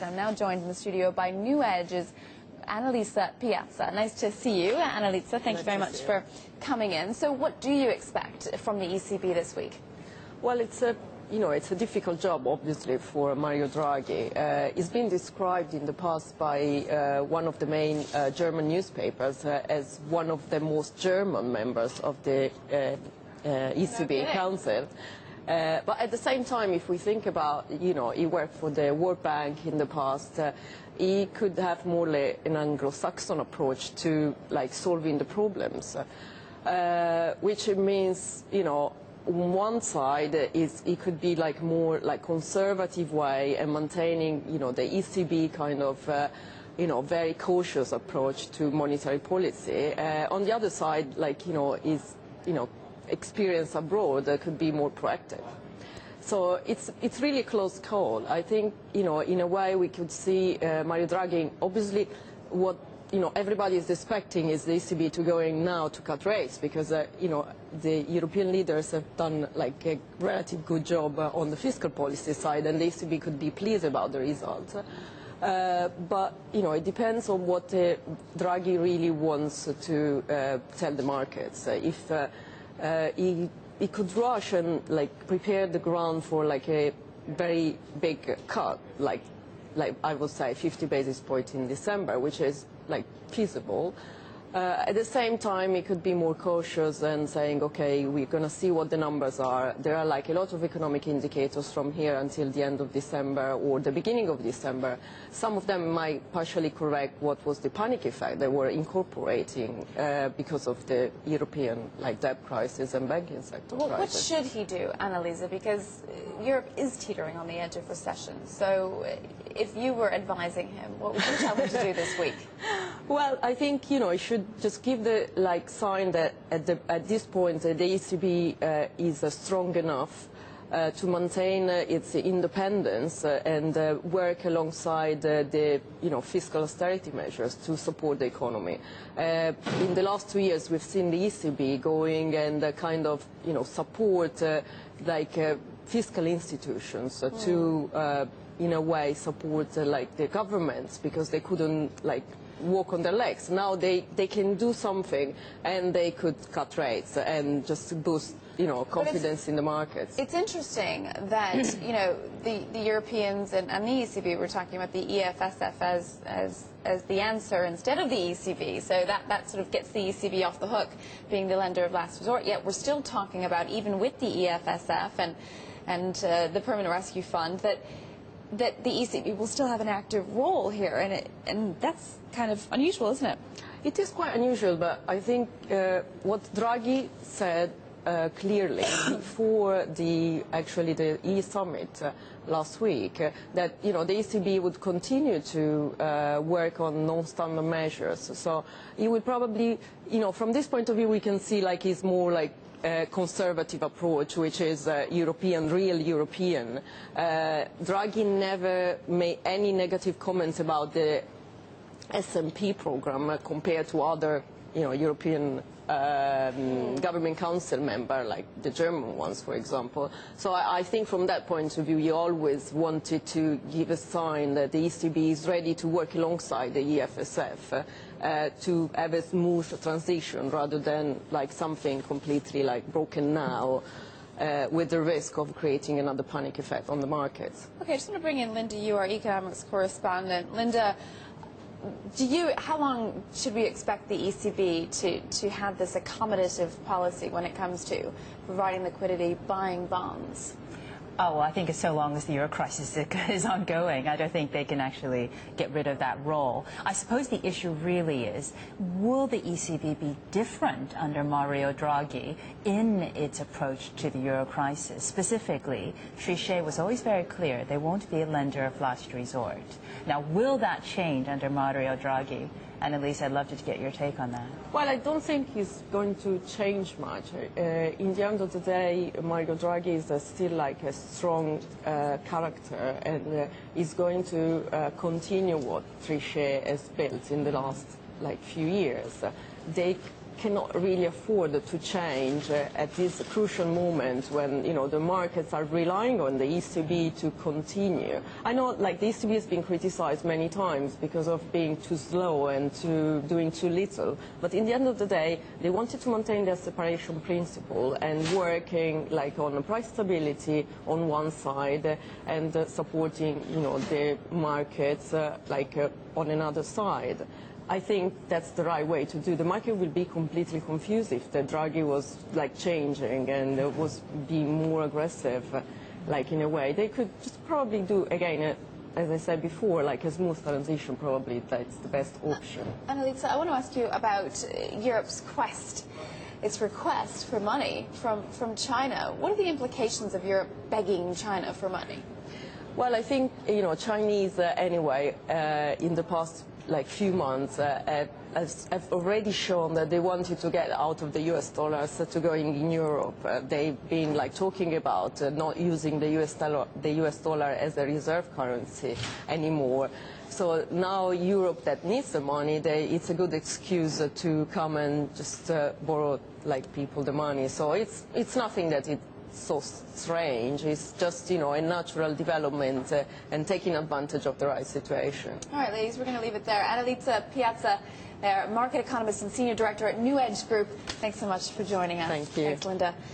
and I'm now joined in the studio by Newedge's Annalisa Piazza. Nice to see you, Annalisa. Thank you very much for coming in. So what do you expect from the ECB this week? Well, it's a difficult job, obviously, for Mario Draghi. It's been described in the past by one of the main German newspapers as one of the most German members of the ECB Council. But at the same time, if we think about, he worked for the World Bank in the past, he could have more like an Anglo-Saxon approach to solving the problems, which means, on one side it could be more conservative way and maintaining, the ECB kind of, very cautious approach to monetary policy. On the other side, is, experience abroad could be more proactive. So it's really a close call. I think, in a way we could see Mario Draghi, obviously what everybody is expecting is the ECB to going now to cut rates because, the European leaders have done a relatively good job on the fiscal policy side, and the ECB could be pleased about the results. But, it depends on what Draghi really wants to tell the markets. If he could rush and prepare the ground for a very big cut, like I would say 50 basis points in December, which is feasible. At the same time, he could be more cautious and saying, okay, we're going to see what the numbers are. There are a lot of economic indicators from here until the end of December or the beginning of December. Some of them might partially correct what was the panic effect they were incorporating because of the European debt crisis and banking sector crisis. What should he do, Annalisa? Because Europe is teetering on the edge of recession. So if you were advising him, what would you tell him to do this week? Well, I think, he should just give the sign that at this point the ECB is strong enough to maintain its independence and work alongside the fiscal austerity measures to support the economy. In the last 2 years, we've seen the ECB going and kind of support fiscal institutions to in a way support the governments because they couldn't walk on their legs. Now they can do something and they could cut rates and just boost confidence in the markets. It's interesting that the Europeans and the ECB were talking about the EFSF as the answer instead of the ECB, so that sort of gets the ECB off the hook being the lender of last resort, yet we're still talking about, even with the EFSF and the Permanent Rescue Fund, that the ECB will still have an active role here, and that's kind of unusual, isn't it? It is quite unusual, but I think what Draghi said clearly before the E summit last week, that the ECB would continue to work on non-standard measures. So he would probably, from this point of view, we can see he's more conservative approach, which is European, real European. Draghi never made any negative comments about the SMP program compared to other, European government council member, like the German ones, for example. So I think from that point of view, he always wanted to give a sign that the ECB is ready to work alongside the EFSF to have a smooth transition rather than something completely broken now with the risk of creating another panic effect on the markets. Okay, I just want to bring in Linda, you our economics correspondent. Linda, how long should we expect the ECB to have this accommodative policy when it comes to providing liquidity, buying bonds? Oh, well, I think it's so long as the euro crisis is ongoing. I don't think they can actually get rid of that role. I suppose the issue really is, will the ECB be different under Mario Draghi in its approach to the euro crisis? Specifically, Trichet was always very clear they won't be a lender of last resort. Now, will that change under Mario Draghi? Annalisa, I'd love to get your take on that. Well, I don't think he's going to change much. In the end of the day, Mario Draghi is still a strong character, and is going to continue what Trichet has built in the last few years. They cannot really afford to change at this crucial moment when, you know, the markets are relying on the ECB to continue. I know, like, the ECB has been criticized many times because of being too slow and doing too little. But in the end of the day, they wanted to maintain their separation principle and working, like, on price stability on one side and supporting, you know, the markets, on another side. I think that's the right way to do. The market will be completely confused if the Draghi was like changing and was being more aggressive, like in a way. They could just probably do, again, as I said before, like a smooth transition, probably that's the best option. Annalisa, I want to ask you about Europe's quest, its request for money from China. What are the implications of Europe begging China for money? Well, I think, you know, Chinese anyway, in the past few months have already shown that they wanted to get out of the US dollars to going in Europe. They've been talking about not using the US dollar as a reserve currency anymore. So now Europe that needs the money, it's a good excuse to come and just borrow people the money. So it's nothing that it's so strange. It's just, you know, a natural development and taking advantage of the right situation. All right, ladies, we're going to leave it there. Annalisa Piazza, market economist and senior director at Newedge Group. Thanks so much for joining us. Thank you. Thanks, Linda.